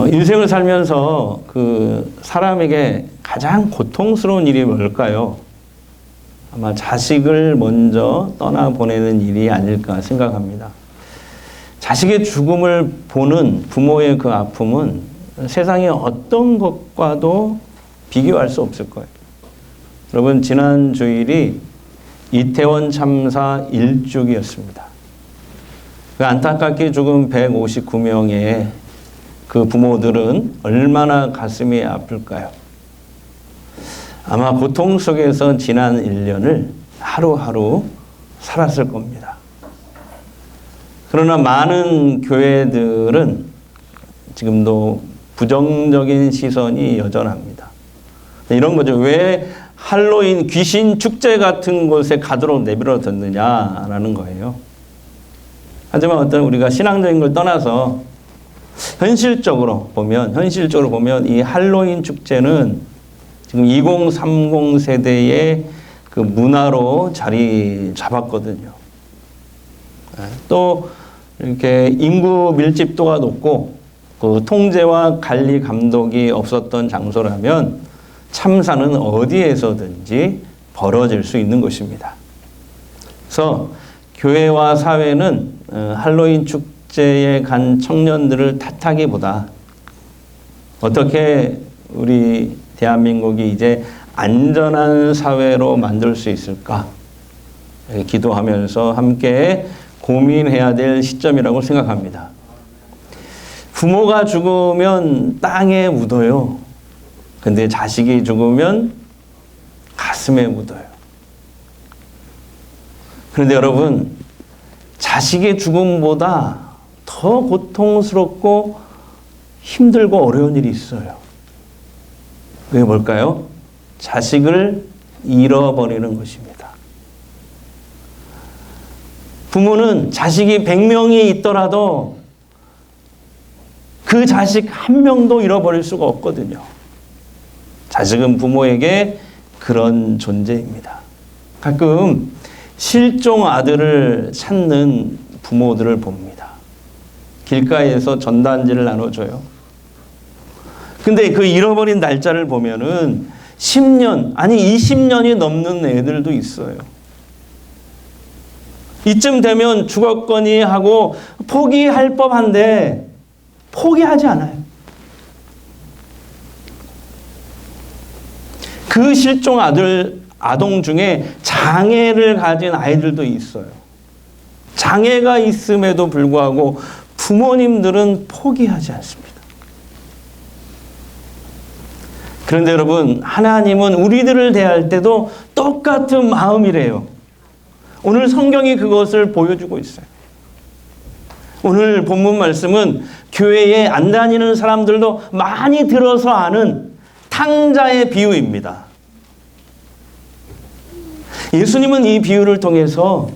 인생을 살면서 그 사람에게 가장 고통스러운 일이 뭘까요? 아마 자식을 먼저 떠나보내는 일이 아닐까 생각합니다. 자식의 죽음을 보는 부모의 그 아픔은 세상의 어떤 것과도 비교할 수 없을 거예요. 여러분, 지난 주일이 이태원 참사 1주기였습니다. 그 안타깝게 죽은 159명의 그 부모들은 얼마나 가슴이 아플까요? 아마 고통 속에서 지난 1년을 하루하루 살았을 겁니다. 그러나 많은 교회들은 지금도 부정적인 시선이 여전합니다. 이런 거죠. 왜 할로윈 귀신 축제 같은 곳에 가도록 내버려 뒀느냐라는 거예요. 하지만 어떤 우리가 신앙적인 걸 떠나서 현실적으로 보면 이 할로윈 축제는 지금 2030 세대의 그 문화로 자리 잡았거든요. 또 이렇게 인구 밀집도가 높고 그 통제와 관리 감독이 없었던 장소라면 참사는 어디에서든지 벌어질 수 있는 것입니다. 그래서 교회와 사회는 할로윈 축제에 간 청년들을 탓하기보다 어떻게 우리 대한민국이 이제 안전한 사회로 만들 수 있을까 기도하면서 함께 고민해야 될 시점이라고 생각합니다. 부모가 죽으면 땅에 묻어요. 근데 자식이 죽으면 가슴에 묻어요. 그런데 여러분, 자식의 죽음보다 더 고통스럽고 힘들고 어려운 일이 있어요. 그게 뭘까요? 자식을 잃어버리는 것입니다. 부모는 자식이 100명이 있더라도 그 자식 한 명도 잃어버릴 수가 없거든요. 자식은 부모에게 그런 존재입니다. 가끔 실종 아들을 찾는 부모들을 봅니다. 길가에서 전단지를 나눠줘요. 근데 그 잃어버린 날짜를 보면은 10년, 아니 20년이 넘는 애들도 있어요. 이쯤 되면 죽었거니 하고 포기할 법한데 포기하지 않아요. 그 실종 아동 중에 장애를 가진 아이들도 있어요. 장애가 있음에도 불구하고 부모님들은 포기하지 않습니다. 그런데 여러분, 하나님은 우리들을 대할 때도 똑같은 마음이래요. 오늘 성경이 그것을 보여주고 있어요. 오늘 본문 말씀은 교회에 안 다니는 사람들도 많이 들어서 아는 탕자의 비유입니다. 예수님은 이 비유를 통해서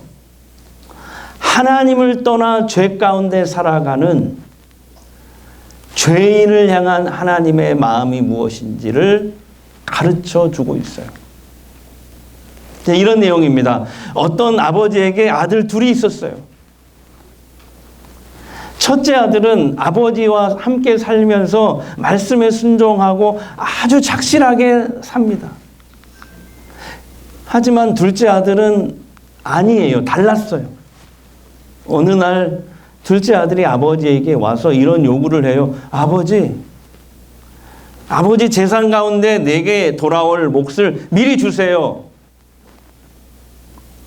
하나님을 떠나 죄 가운데 살아가는 죄인을 향한 하나님의 마음이 무엇인지를 가르쳐 주고 있어요. 이런 내용입니다. 어떤 아버지에게 아들 둘이 있었어요. 첫째 아들은 아버지와 함께 살면서 말씀에 순종하고 아주 착실하게 삽니다. 하지만 둘째 아들은 아니에요. 달랐어요. 어느 날 둘째 아들이 아버지에게 와서 이런 요구를 해요. 아버지 재산 가운데 내게 돌아올 몫을 미리 주세요.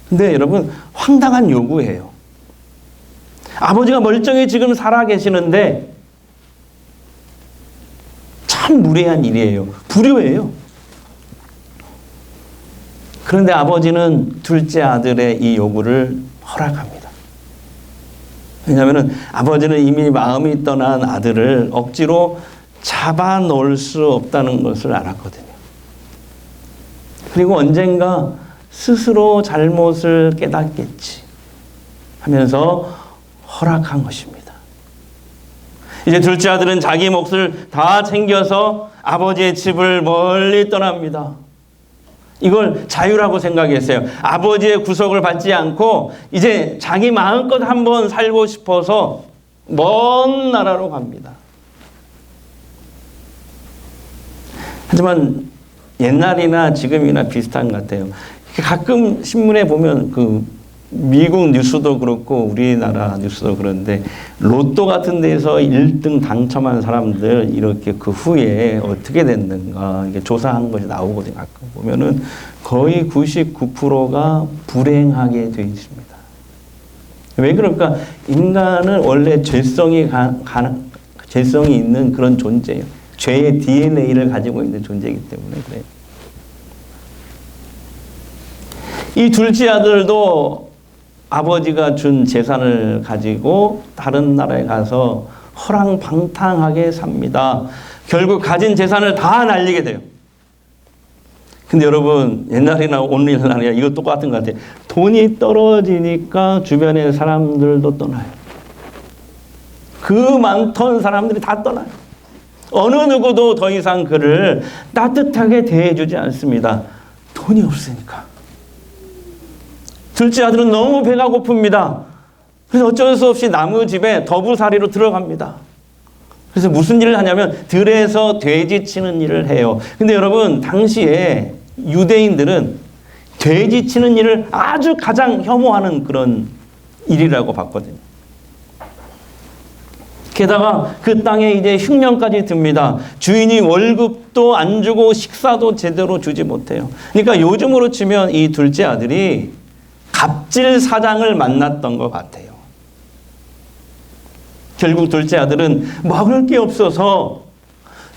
근데 여러분, 황당한 요구예요. 아버지가 멀쩡히 지금 살아 계시는데 참 무례한 일이에요. 불효예요. 그런데 아버지는 둘째 아들의 이 요구를 허락합니다. 왜냐하면 아버지는 이미 마음이 떠난 아들을 억지로 잡아놓을 수 없다는 것을 알았거든요. 그리고 언젠가 스스로 잘못을 깨닫겠지 하면서 허락한 것입니다. 이제 둘째 아들은 자기 몫을 다 챙겨서 아버지의 집을 멀리 떠납니다. 이걸 자유라고 생각했어요. 아버지의 구속을 받지 않고 이제 자기 마음껏 한번 살고 싶어서 먼 나라로 갑니다. 하지만 옛날이나 지금이나 비슷한 것 같아요. 가끔 신문에 보면 그 미국 뉴스도 그렇고 우리나라 뉴스도 그런데 로또 같은 데서 1등 당첨한 사람들 이렇게 그 후에 어떻게 됐는가 이게 조사하는 것이 나오거든요. 가끔 보면은 거의 99%가 불행하게 되어 있습니다. 왜 그럴까? 인간은 원래 죄성이 있는 그런 존재예요. 죄의 DNA를 가지고 있는 존재이기 때문에 그래요. 이 둘째 아들도 아버지가 준 재산을 가지고 다른 나라에 가서 허랑방탕하게 삽니다. 결국 가진 재산을 다 날리게 돼요. 근데 여러분 옛날이나 오늘날이나 이거 똑같은 것 같아요. 돈이 떨어지니까 주변의 사람들도 떠나요. 그 많던 사람들이 다 떠나요. 어느 누구도 더 이상 그를 따뜻하게 대해주지 않습니다. 돈이 없으니까. 둘째 아들은 너무 배가 고픕니다. 그래서 어쩔 수 없이 나무 집에 더부살이로 들어갑니다. 그래서 무슨 일을 하냐면 들에서 돼지 치는 일을 해요. 근데 여러분 당시에 유대인들은 돼지 치는 일을 아주 가장 혐오하는 그런 일이라고 봤거든요. 게다가 그 땅에 이제 흉년까지 듭니다. 주인이 월급도 안 주고 식사도 제대로 주지 못해요. 그러니까 요즘으로 치면 이 둘째 아들이 갑질 사장을 만났던 것 같아요. 결국 둘째 아들은 먹을 게 없어서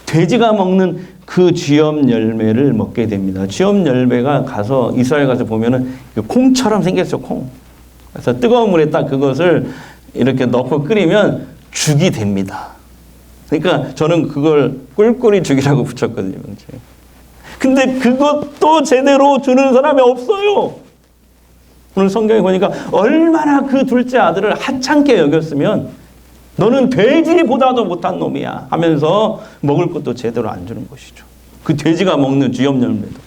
돼지가 먹는 그 쥐염 열매를 먹게 됩니다. 쥐염 열매가 가서 이스라엘 가서 보면은 콩처럼 생겼어요. 콩. 그래서 뜨거운 물에 딱 그것을 이렇게 넣고 끓이면 죽이 됩니다. 그러니까 저는 그걸 꿀꿀이 죽이라고 붙였거든요. 근데 그것도 제대로 주는 사람이 없어요. 오늘 성경에 보니까 얼마나 그 둘째 아들을 하찮게 여겼으면 너는 돼지보다도 못한 놈이야 하면서 먹을 것도 제대로 안 주는 것이죠. 그 돼지가 먹는 쥐염 열매도.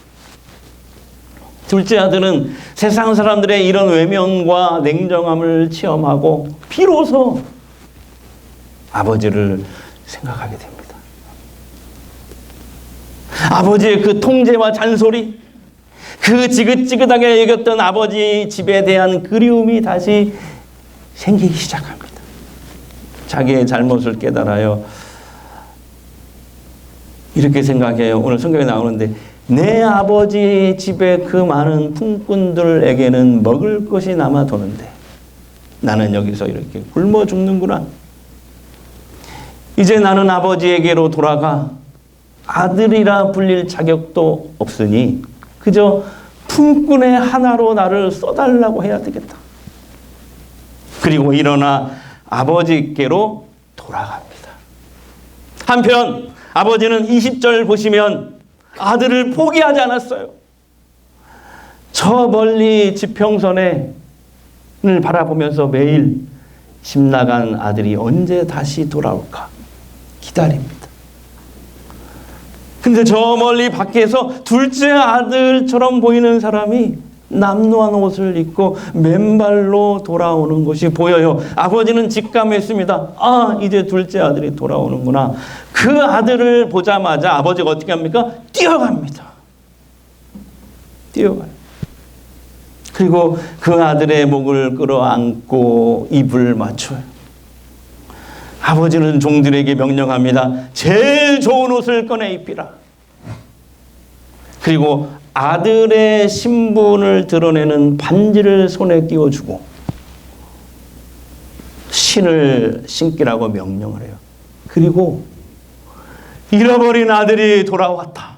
둘째 아들은 세상 사람들의 이런 외면과 냉정함을 체험하고 비로소 아버지를 생각하게 됩니다. 아버지의 그 통제와 잔소리, 그 지긋지긋하게 여겼던 아버지 집에 대한 그리움이 다시 생기기 시작합니다. 자기의 잘못을 깨달아요. 이렇게 생각해요. 오늘 성경에 나오는데 내 아버지 집에 그 많은 품꾼들에게는 먹을 것이 남아 도는데 나는 여기서 이렇게 굶어 죽는구나. 이제 나는 아버지에게로 돌아가 아들이라 불릴 자격도 없으니 그저 품꾼의 하나로 나를 써달라고 해야 되겠다. 그리고 일어나 아버지께로 돌아갑니다. 한편 아버지는 20절 보시면 아들을 포기하지 않았어요. 저 멀리 지평선을 바라보면서 매일 집 나간 아들이 언제 다시 돌아올까 기다립니다. 근데 저 멀리 밖에서 둘째 아들처럼 보이는 사람이 남루한 옷을 입고 맨발로 돌아오는 것이 보여요. 아버지는 직감했습니다. 아, 이제 둘째 아들이 돌아오는구나. 그 아들을 보자마자 아버지가 어떻게 합니까? 뛰어갑니다. 뛰어가요. 그리고 그 아들의 목을 끌어안고 입을 맞춰요. 아버지는 종들에게 명령합니다. 제일 좋은 옷을 꺼내 입히라. 그리고 아들의 신분을 드러내는 반지를 손에 띄워주고 신을 신기라고 명령을 해요. 그리고 잃어버린 아들이 돌아왔다.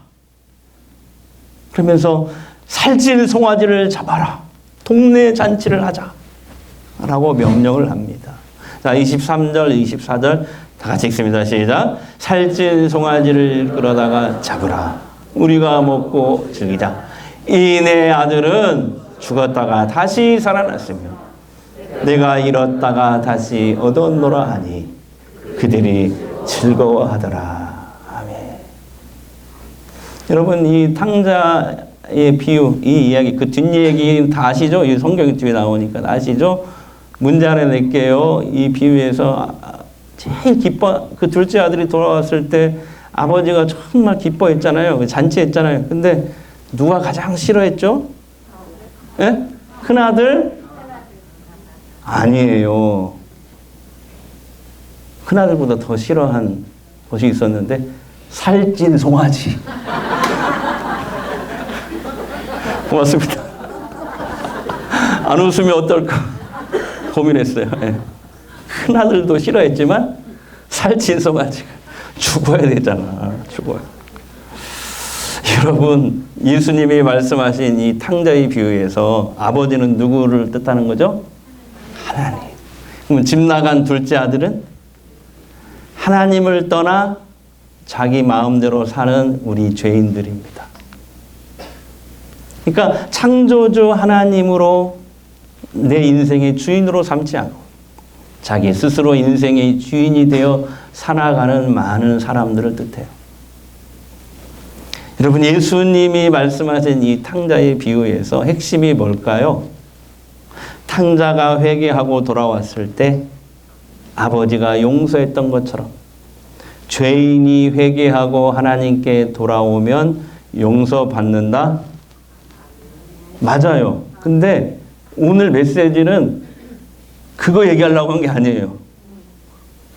그러면서 살찐 송아지를 잡아라. 동네 잔치를 하자. 라고 명령을 합니다. 자, 23절, 24절 다 같이 읽습니다. 시작. 살찐 송아지를 끌어다가 잡으라. 우리가 먹고 즐기자. 이 내 아들은 죽었다가 다시 살아났으며 내가 잃었다가 다시 얻었노라 하니 그들이 즐거워하더라. 아멘. 여러분, 이 탕자의 비유, 이 이야기, 그 뒷얘기 다 아시죠? 이 성경 뒤에 나오니까 아시죠? 문제 하나 낼게요. 이 비유에서 제일 기뻐, 그 둘째 아들이 돌아왔을 때 아버지가 정말 기뻐했잖아요. 잔치했잖아요. 근데 누가 가장 싫어했죠? 예? 큰아들? 아니에요. 큰아들보다 더 싫어한 것이 있었는데 살찐 송아지. 고맙습니다. 안 웃으면 어떨까 고민했어요. 예. 큰아들도 싫어했지만 살찐 송아지가 죽어야 되잖아. 죽어야. 여러분, 예수님이 말씀하신 이 탕자의 비유에서 아버지는 누구를 뜻하는 거죠? 하나님. 그럼 집 나간 둘째 아들은 하나님을 떠나 자기 마음대로 사는 우리 죄인들입니다. 그러니까 창조주 하나님으로 내 인생의 주인으로 삼지 않고 자기 스스로 인생의 주인이 되어 살아가는 많은 사람들을 뜻해요. 여러분, 예수님이 말씀하신 이 탕자의 비유에서 핵심이 뭘까요? 탕자가 회개하고 돌아왔을 때 아버지가 용서했던 것처럼 죄인이 회개하고 하나님께 돌아오면 용서받는다? 맞아요. 근데 오늘 메시지는 그거 얘기하려고 한 게 아니에요.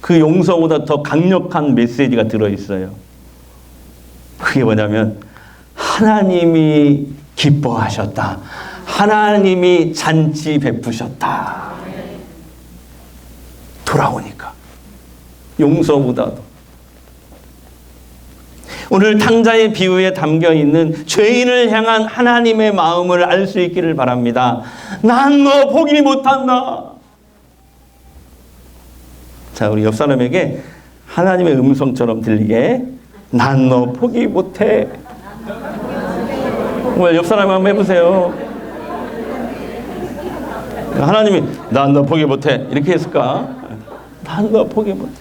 그 용서보다 더 강력한 메시지가 들어있어요. 그게 뭐냐면 하나님이 기뻐하셨다. 하나님이 잔치 베푸셨다. 돌아오니까. 용서보다도. 오늘 탕자의 비유에 담겨 있는 죄인을 향한 하나님의 마음을 알 수 있기를 바랍니다. 난 너 포기 못한다. 자, 우리 옆 사람에게 하나님의 음성처럼 들리게 난 너 포기 못해. 정말 옆 사람 한번 해보세요. 하나님이 난 너 포기 못해 이렇게 했을까? 난 너 포기 못해.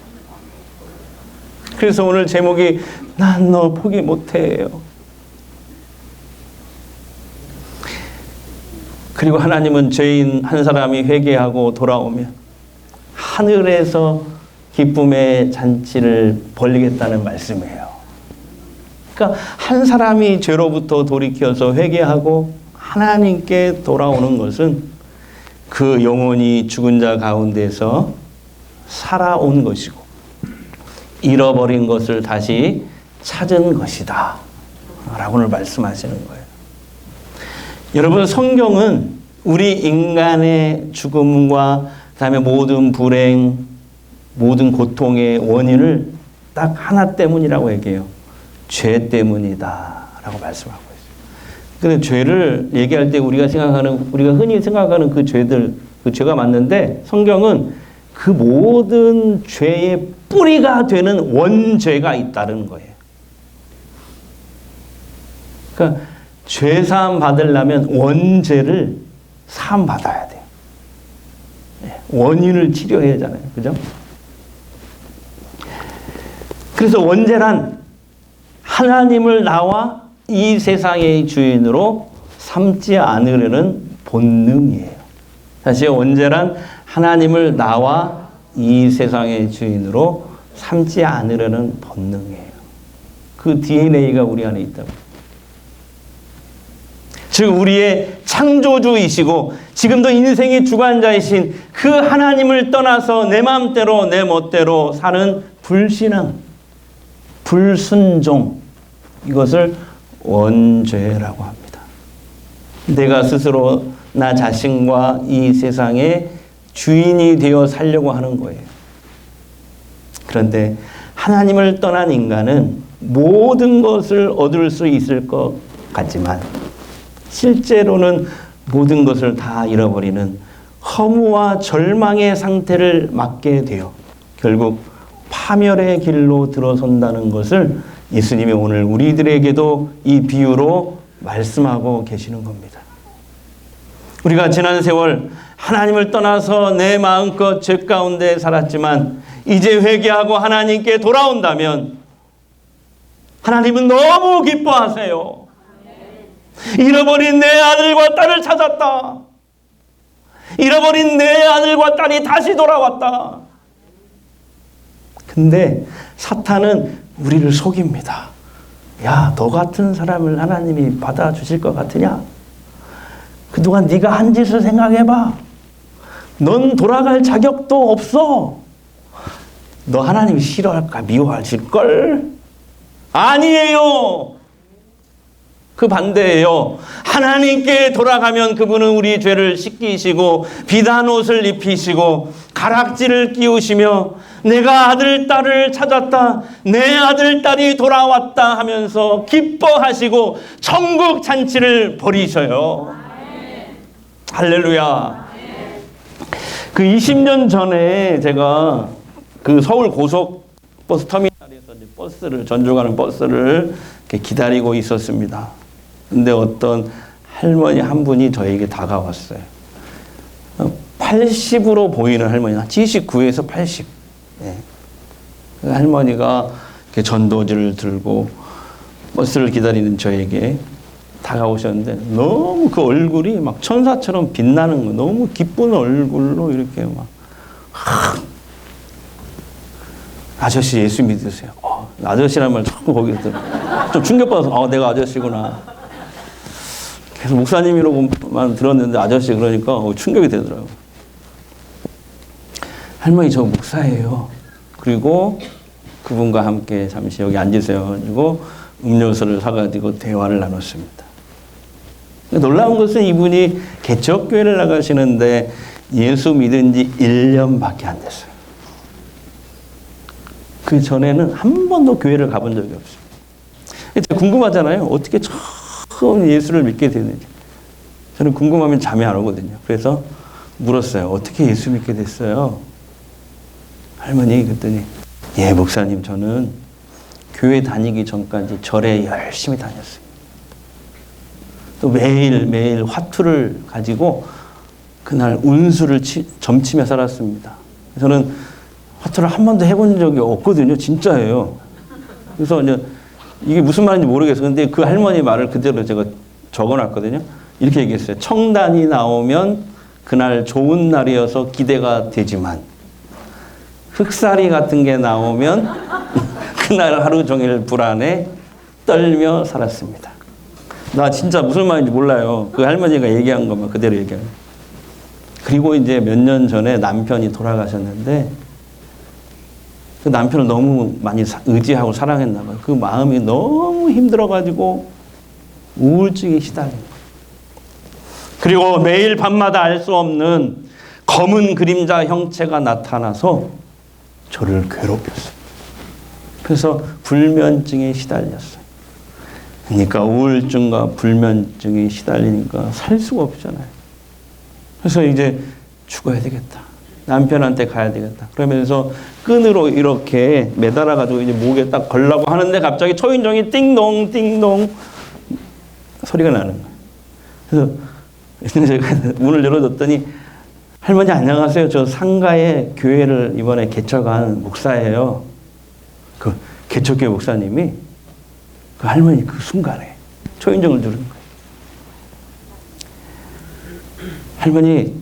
그래서 오늘 제목이 난 너 포기 못해요. 그리고 하나님은 죄인 한 사람이 회개하고 돌아오면 하늘에서 기쁨의 잔치를 벌리겠다는 말씀이에요. 그러니까 한 사람이 죄로부터 돌이켜서 회개하고 하나님께 돌아오는 것은 그 영혼이 죽은 자 가운데서 살아온 것이고 잃어버린 것을 다시 찾은 것이다 라고 오늘 말씀하시는 거예요. 여러분, 성경은 우리 인간의 죽음과 그다음에 모든 불행, 모든 고통의 원인을 딱 하나 때문이라고 얘기해요. 죄 때문이다 라고 말씀하고 있어요. 근데 죄를 얘기할 때 우리가 흔히 생각하는 그 죄들, 그 죄가 맞는데 성경은 그 모든 죄의 뿌리가 되는 원죄가 있다는 거예요. 그러니까 죄 사함 받으려면 원죄를 사함 받아야 돼요. 원인을 치료해야 하잖아요. 그죠? 그래서 원죄란 하나님을 나와 이 세상의 주인으로 삼지 않으려는 본능이에요. 다시 원죄란 하나님을 나와 이 세상의 주인으로 삼지 않으려는 본능이에요. 그 DNA가 우리 안에 있다고. 즉 우리의 창조주이시고 지금도 인생의 주관자이신 그 하나님을 떠나서 내 마음대로 내 멋대로 사는 불신앙, 불순종, 이것을 원죄라고 합니다. 내가 스스로 나 자신과 이 세상의 주인이 되어 살려고 하는 거예요. 그런데 하나님을 떠난 인간은 모든 것을 얻을 수 있을 것 같지만 실제로는 모든 것을 다 잃어버리는 허무와 절망의 상태를 맞게 되어 결국 파멸의 길로 들어선다는 것을 예수님이 오늘 우리들에게도 이 비유로 말씀하고 계시는 겁니다. 우리가 지난 세월 하나님을 떠나서 내 마음껏 죄 가운데 살았지만 이제 회개하고 하나님께 돌아온다면 하나님은 너무 기뻐하세요. 잃어버린 내 아들과 딸을 찾았다. 잃어버린 내 아들과 딸이 다시 돌아왔다. 근데 사탄은 우리를 속입니다. 야, 너 같은 사람을 하나님이 받아주실 것 같으냐? 그동안 네가 한 짓을 생각해봐. 넌 돌아갈 자격도 없어. 너 하나님이 싫어할까? 미워하실걸? 아니에요. 그 반대예요. 하나님께 돌아가면 그분은 우리 죄를 씻기시고 비단 옷을 입히시고 가락지를 끼우시며 내가 아들 딸을 찾았다, 내 아들 딸이 돌아왔다 하면서 기뻐하시고 천국 잔치를 벌이셔요. 할렐루야. 그 20년 전에 제가 그 서울 고속버스 터미널에서 버스를, 전주 가는 버스를 이렇게 기다리고 있었습니다. 근데 어떤 할머니 한 분이 저에게 다가왔어요. 80으로 보이는 할머니, 79에서 80. 예. 그 할머니가 이렇게 전도지를 들고 버스를 기다리는 저에게 다가오셨는데 너무 그 얼굴이 막 천사처럼 빛나는 거, 너무 기쁜 얼굴로 이렇게 막 아저씨 예수 믿으세요. 아저씨란 말 자꾸 거기서 좀 충격받아서 내가 아저씨구나. 계속 목사님이라고만 들었는데 아저씨 그러니까 충격이 되더라고요. 할머니 저 목사예요. 그리고 그분과 함께 잠시 여기 앉으세요. 가지고 음료수를 사가지고 대화를 나눴습니다. 놀라운 것은 이분이 개척교회를 나가시는데 예수 믿은 지 1년밖에 안 됐어요. 그 전에는 한 번도 교회를 가본 적이 없어요. 궁금하잖아요. 어떻게 처음 예수를 믿게 됐는지. 저는 궁금하면 잠이 안 오거든요. 그래서 물었어요. 어떻게 예수 믿게 됐어요? 할머니 그랬더니 예 목사님 저는 교회 다니기 전까지 절에 열심히 다녔어요. 또 매일 화투를 가지고 그날 운수를 점치며 살았습니다. 저는 화투를 한 번도 해본 적이 없거든요. 진짜예요. 그래서 이제 이게 무슨 말인지 모르겠어요. 근데 그 할머니 말을 그대로 제가 적어놨거든요. 이렇게 얘기했어요. 청단이 나오면 그날 좋은 날이어서 기대가 되지만 흑살이 같은 게 나오면 그날 하루 종일 불안해 떨며 살았습니다. 나 진짜 무슨 말인지 몰라요. 그 할머니가 얘기한 것만 그대로 얘기해요. 그리고 이제 몇 년 전에 남편이 돌아가셨는데 그 남편을 너무 많이 의지하고 사랑했나 봐요. 그 마음이 너무 힘들어가지고 우울증에 시달린 거예요. 그리고 매일 밤마다 알 수 없는 검은 그림자 형체가 나타나서 저를 괴롭혔어요. 그래서 불면증에 시달렸어요. 그러니까 우울증과 불면증에 시달리니까 살 수가 없잖아요. 그래서 이제 죽어야 되겠다. 남편한테 가야 되겠다. 그러면서 끈으로 이렇게 매달아가지고 이제 목에 딱 걸라고 하는데 갑자기 초인종이 띵동 띵동 소리가 나는 거예요. 그래서 제가 문을 열어줬더니 할머니 안녕하세요. 저 상가에 교회를 이번에 개척한 목사예요. 그 개척교회 목사님이 그 할머니 그 순간에 초인종을 누른 거예요. 할머니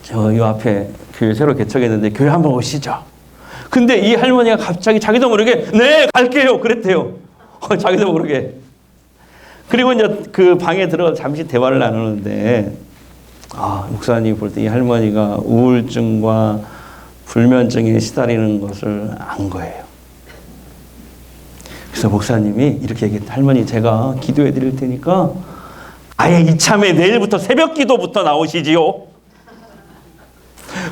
저 이 앞에 교회 새로 개척했는데 교회 한번 오시죠. 근데 이 할머니가 갑자기 자기도 모르게 네 갈게요 그랬대요. 자기도 모르게. 그리고 이제 그 방에 들어가 잠시 대화를 나누는데 목사님 볼 때 이 할머니가 우울증과 불면증에 시달리는 것을 안 거예요. 그래서 목사님이 이렇게 얘기했다. 할머니 제가 기도해 드릴 테니까 아예 이참에 내일부터 새벽 기도부터 나오시지요.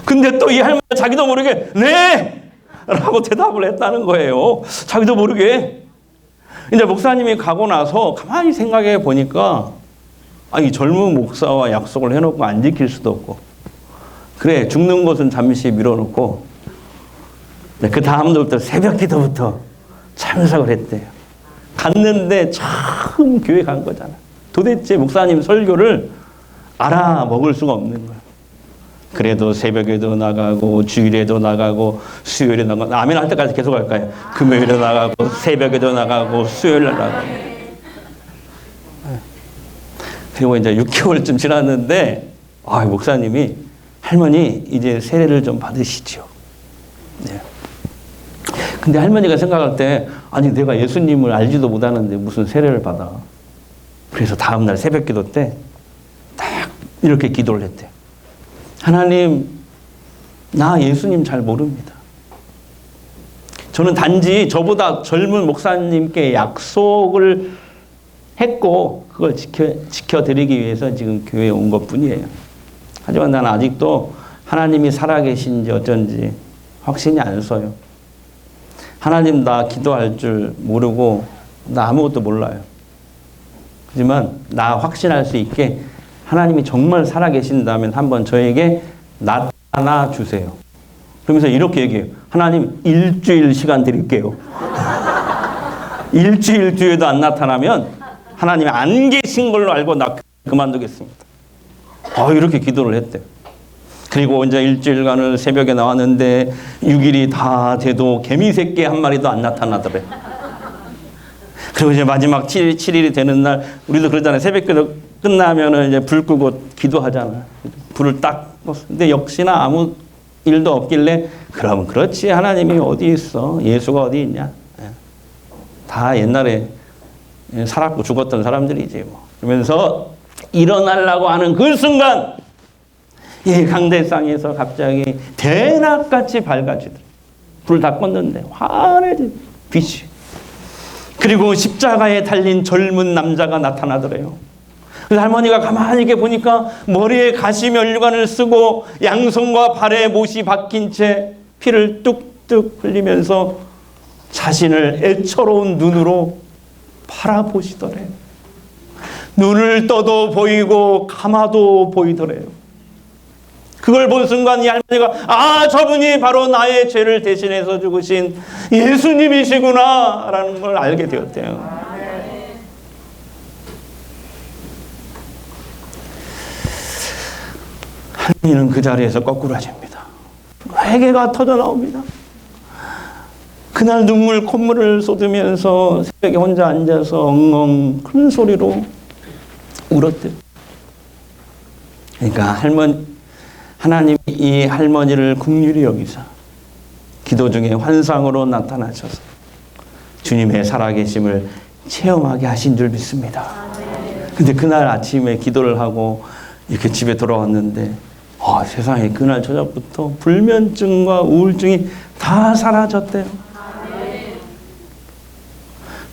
근데 또 이 할머니가 자기도 모르게 네! 라고 대답을 했다는 거예요. 자기도 모르게. 이제 목사님이 가고 나서 가만히 생각해 보니까 이 젊은 목사와 약속을 해놓고 안 지킬 수도 없고 그래 죽는 것은 잠시 밀어놓고 그 다음부터 새벽 기도부터 참석을 했대요. 갔는데 처음 교회 간 거잖아. 도대체 목사님 설교를 알아먹을 수가 없는 거야. 그래도 새벽에도 나가고 주일에도 나가고 수요일에 나가고 아멘 할 때까지 계속 할까요? 금요일에 나가고 새벽에도 나가고 수요일에 나가고 그리고 이제 6개월쯤 지났는데 목사님이 할머니 이제 세례를 좀 받으시죠. 네. 근데 할머니가 생각할 때 아니 내가 예수님을 알지도 못하는데 무슨 세례를 받아. 그래서 다음날 새벽기도 때 딱 이렇게 기도를 했대요. 하나님, 나 예수님 잘 모릅니다. 저는 단지 저보다 젊은 목사님께 약속을 했고 그걸 지켜드리기 위해서 지금 교회에 온 것뿐이에요. 하지만 나는 아직도 하나님이 살아계신지 어쩐지 확신이 안 서요. 하나님 나 기도할 줄 모르고 나 아무것도 몰라요. 하지만 나 확신할 수 있게 하나님이 정말 살아계신다면 한번 저에게 나타나 주세요. 그러면서 이렇게 얘기해요. 하나님 일주일 시간 드릴게요. 일주일 뒤에도 안 나타나면 하나님이 안 계신 걸로 알고 나 그만두겠습니다. 이렇게 기도를 했대요. 그리고 이제 일주일간을 새벽에 나왔는데 6일이 다 돼도 개미 새끼 한 마리도 안 나타나더래. 그리고 이제 마지막 7일이 되는 날 우리도 그러잖아요. 새벽기도 끝나면은 이제 불 끄고 기도하잖아. 불을 딱 껐어. 근데 역시나 아무 일도 없길래 그럼 그렇지 하나님이 어디 있어? 예수가 어디 있냐? 다 옛날에 살았고 죽었던 사람들이지 뭐. 그러면서 일어나려고 하는 그 순간 이 강대상에서 갑자기 대낮같이 밝아지더라. 불 다 껐는데 환해진 빛이. 그리고 십자가에 달린 젊은 남자가 나타나더래요. 그래서 할머니가 가만히 이렇게 보니까 머리에 가시면류관을 쓰고 양손과 발에 못이 박힌 채 피를 뚝뚝 흘리면서 자신을 애처로운 눈으로 바라보시더래요. 눈을 떠도 보이고 감아도 보이더래요. 그걸 본 순간 이 할머니가 저분이 바로 나의 죄를 대신해서 죽으신 예수님이시구나 라는 걸 알게 되었대요. 할머니는 그 자리에서 거꾸라집니다. 회개가 터져 나옵니다. 그날 콧물을 쏟으면서 새벽에 혼자 앉아서 엉엉 큰 소리로 울었대요. 그러니까 하나님이 이 할머니를 긍휼히 여기사 기도 중에 환상으로 나타나셔서 주님의 살아계심을 체험하게 하신 줄 믿습니다. 근데 그날 아침에 기도를 하고 이렇게 집에 돌아왔는데 세상에 그날 저녁부터 불면증과 우울증이 다 사라졌대요.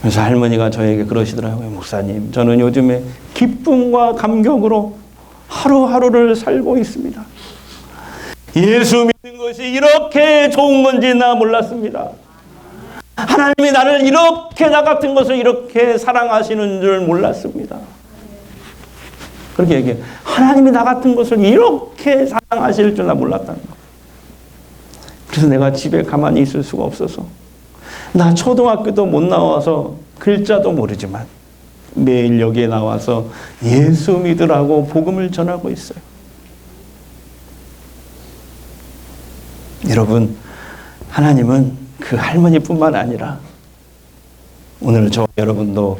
그래서 할머니가 저에게 그러시더라고요. 목사님, 저는 요즘에 기쁨과 감격으로 하루하루를 살고 있습니다. 예수 믿는 것이 이렇게 좋은 건지 나 몰랐습니다. 하나님이 나를 이렇게 나 같은 것을 이렇게 사랑하시는 줄 몰랐습니다. 그렇게 얘기해요. 하나님이 나 같은 것을 이렇게 사랑하실 줄 나 몰랐다는 거. 그래서 내가 집에 가만히 있을 수가 없어서 나 초등학교도 못 나와서 글자도 모르지만 매일 여기에 나와서 예수 믿으라고 복음을 전하고 있어요. 여러분, 하나님은 그 할머니뿐만 아니라 오늘 저 여러분도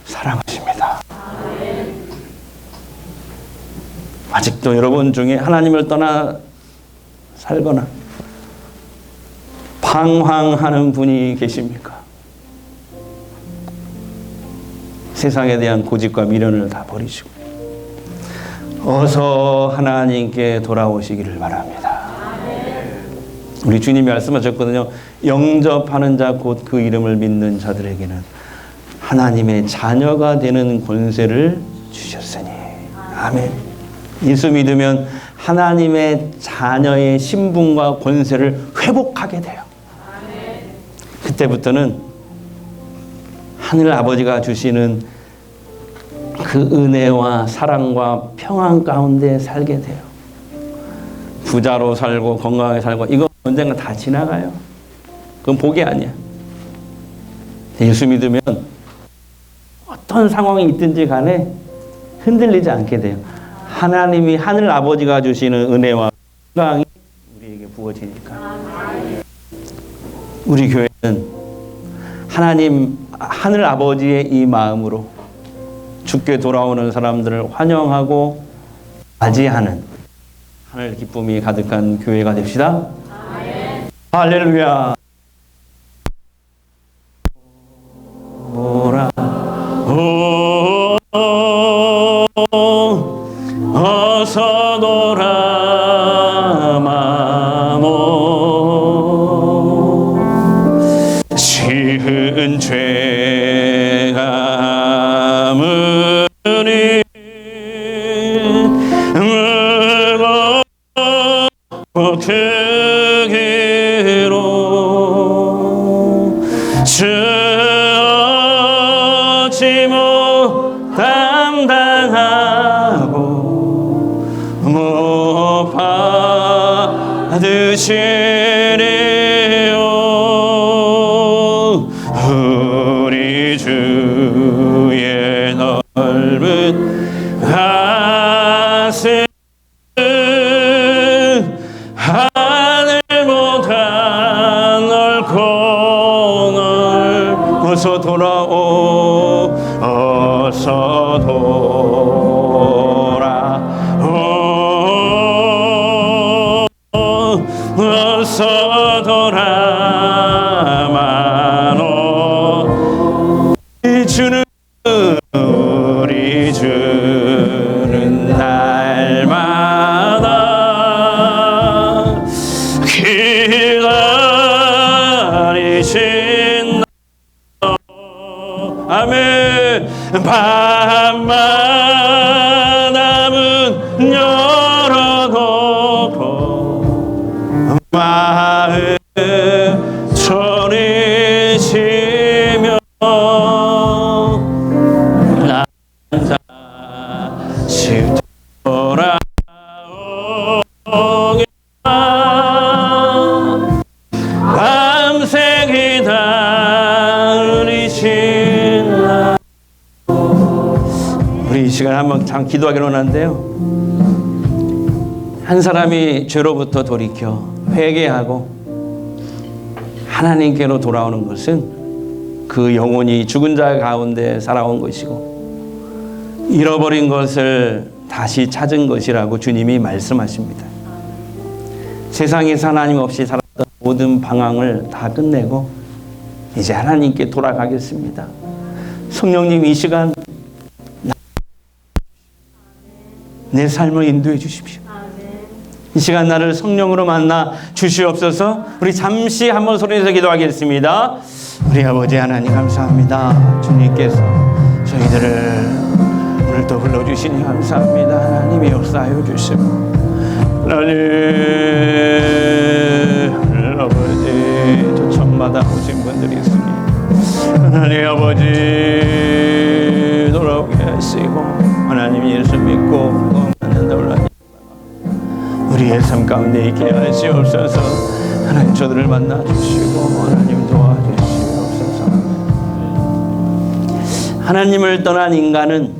사랑하십니다. 아직도 여러분 중에 하나님을 떠나 살거나 방황하는 분이 계십니까? 세상에 대한 고집과 미련을 다 버리시고 어서 하나님께 돌아오시기를 바랍니다. 우리 주님이 말씀하셨거든요. 영접하는 자 곧 그 이름을 믿는 자들에게는 하나님의 자녀가 되는 권세를 주셨으니. 아멘. 예수 믿으면 하나님의 자녀의 신분과 권세를 회복하게 돼요. 그때부터는 하늘 아버지가 주시는 그 은혜와 사랑과 평안 가운데 살게 돼요. 부자로 살고 건강하게 살고 이거 언젠가 다 지나가요. 그건 복이 아니야. 예수 믿으면 어떤 상황이 있든지 간에 흔들리지 않게 돼요. 하나님이 하늘 아버지가 주시는 은혜와 건강이 우리에게 부어지니까. 우리 교회는 하나님 하늘 아버지의 이 마음으로 죽게 돌아오는 사람들을 환영하고 맞이하는 하늘 기쁨이 가득한 교회가 됩시다. 할렐루야. 어서 돌아마노. 지은 죄가 무니 무겁고 크기로 주지 못함 당하고 못 받으시리요. 우리 주의 넓은 가슴 하늘보다 넓고 어서 돌아오. 어서 돌아오. 어서 돌아마노. 우리 주는 날마다 기다리신 아멘. 밤마다 문 열어놓고 마음 졸이시며 다시 돌아오게 밤새 기다리신 나. 우리 이 시간에 한번 참 기도하기로 하는데요, 한 사람이 죄로부터 돌이켜 회개하고 하나님께로 돌아오는 것은 그 영혼이 죽은 자 가운데 살아온 것이고 잃어버린 것을 다시 찾은 것이라고 주님이 말씀하십니다. 세상에서 하나님 없이 살았던 모든 방황을 다 끝내고 이제 하나님께 돌아가겠습니다. 성령님, 이 시간 내 삶을 인도해 주십시오. 이 시간 나를 성령으로 만나 주시옵소서. 우리 잠시 한번 소리내서 기도하겠습니다. 우리 아버지 하나님 감사합니다. 주님께서 저희들을 오늘도 불러주시니 감사합니다. 하나님이 역사하여 주시고 하나님 아버지, 저 천마다 오신 분들이 있으니 하나님 아버지 돌아오게 하시고 하나님 예수 믿고 만난다 올라니 우리의 삶 가운데 있게 하시옵소서. 하나님 저들을 만나 주시고 하나님 도와주시옵소서. 하나님을 떠난 인간은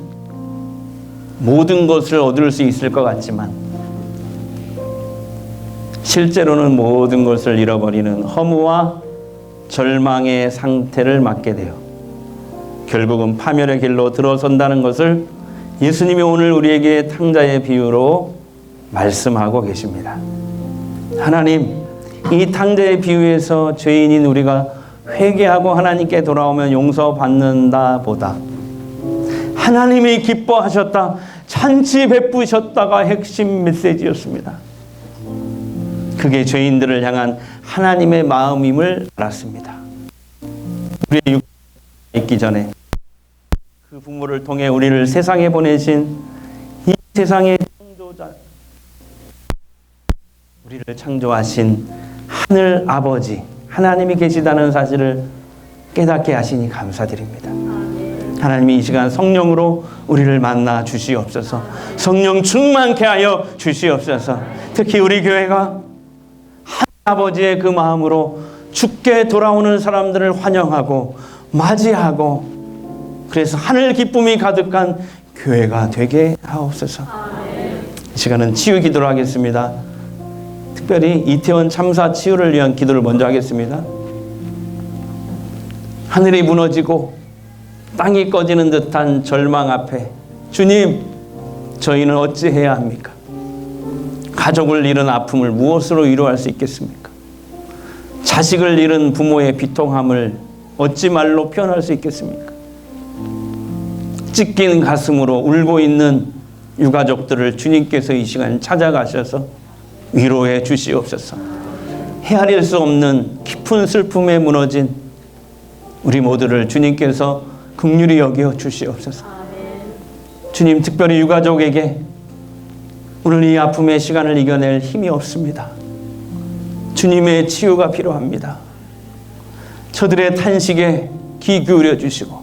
모든 것을 얻을 수 있을 것 같지만 실제로는 모든 것을 잃어버리는 허무와 절망의 상태를 맞게 돼요. 결국은 파멸의 길로 들어선다는 것을 예수님이 오늘 우리에게 탕자의 비유로 말씀하고 계십니다. 하나님, 이 탕자의 비유에서 죄인인 우리가 회개하고 하나님께 돌아오면 용서받는다 보다 하나님이 기뻐하셨다, 잔치 베푸셨다가 핵심 메시지였습니다. 그게 죄인들을 향한 하나님의 마음임을 알았습니다. 우리의 육체가 있기 전에 그 부모를 통해 우리를 세상에 보내신 이 세상의 창조자, 우리를 창조하신 하늘 아버지 하나님이 계시다는 사실을 깨닫게 하시니 감사드립니다. 하나님이 이 시간 성령으로 우리를 만나 주시옵소서. 성령 충만케 하여 주시옵소서. 특히 우리 교회가 하늘 아버지의 그 마음으로 죽게 돌아오는 사람들을 환영하고 맞이하고 그래서 하늘 기쁨이 가득한 교회가 되게 하옵소서. 이 시간은 치유 기도를 하겠습니다. 특별히 이태원 참사 치유를 위한 기도를 먼저 하겠습니다. 하늘이 무너지고 땅이 꺼지는 듯한 절망 앞에 주님, 저희는 어찌해야 합니까? 가족을 잃은 아픔을 무엇으로 위로할 수 있겠습니까? 자식을 잃은 부모의 비통함을 어찌 말로 표현할 수 있겠습니까? 찢긴 가슴으로 울고 있는 유가족들을 주님께서 이 시간 찾아가셔서 위로해 주시옵소서. 헤아릴 수 없는 깊은 슬픔에 무너진 우리 모두를 주님께서 긍휼히 여겨 주시옵소서. 주님, 특별히 유가족에게 오늘 이 아픔의 시간을 이겨낼 힘이 없습니다. 주님의 치유가 필요합니다. 저들의 탄식에 귀 기울여 주시고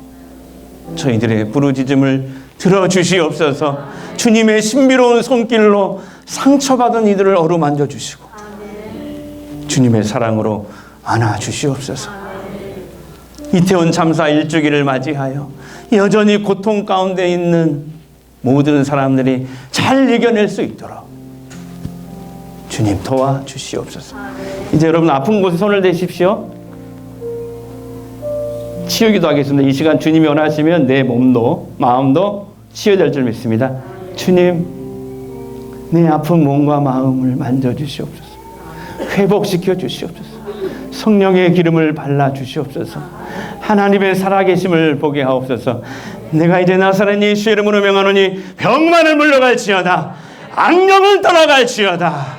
저희들의 부르짖음을 들어주시옵소서. 주님의 신비로운 손길로 상처받은 이들을 어루만져 주시고 주님의 사랑으로 안아주시옵소서. 이태원 참사 1주기를 맞이하여 여전히 고통 가운데 있는 모든 사람들이 잘 이겨낼 수 있도록 주님 도와주시옵소서. 이제 여러분 아픈 곳에 손을 대십시오. 치유기도 하겠습니다. 이 시간 주님이 원하시면 내 몸도 마음도 치유될 줄 믿습니다. 주님, 내 아픈 몸과 마음을 만져주시옵소서. 회복시켜 주시옵소서. 성령의 기름을 발라주시옵소서. 하나님의 살아계심을 보게 하옵소서. 내가 이제 나사렛 예수의 이름으로 명하노니 병만을 물러갈지어다. 악령을 떠나갈지어다.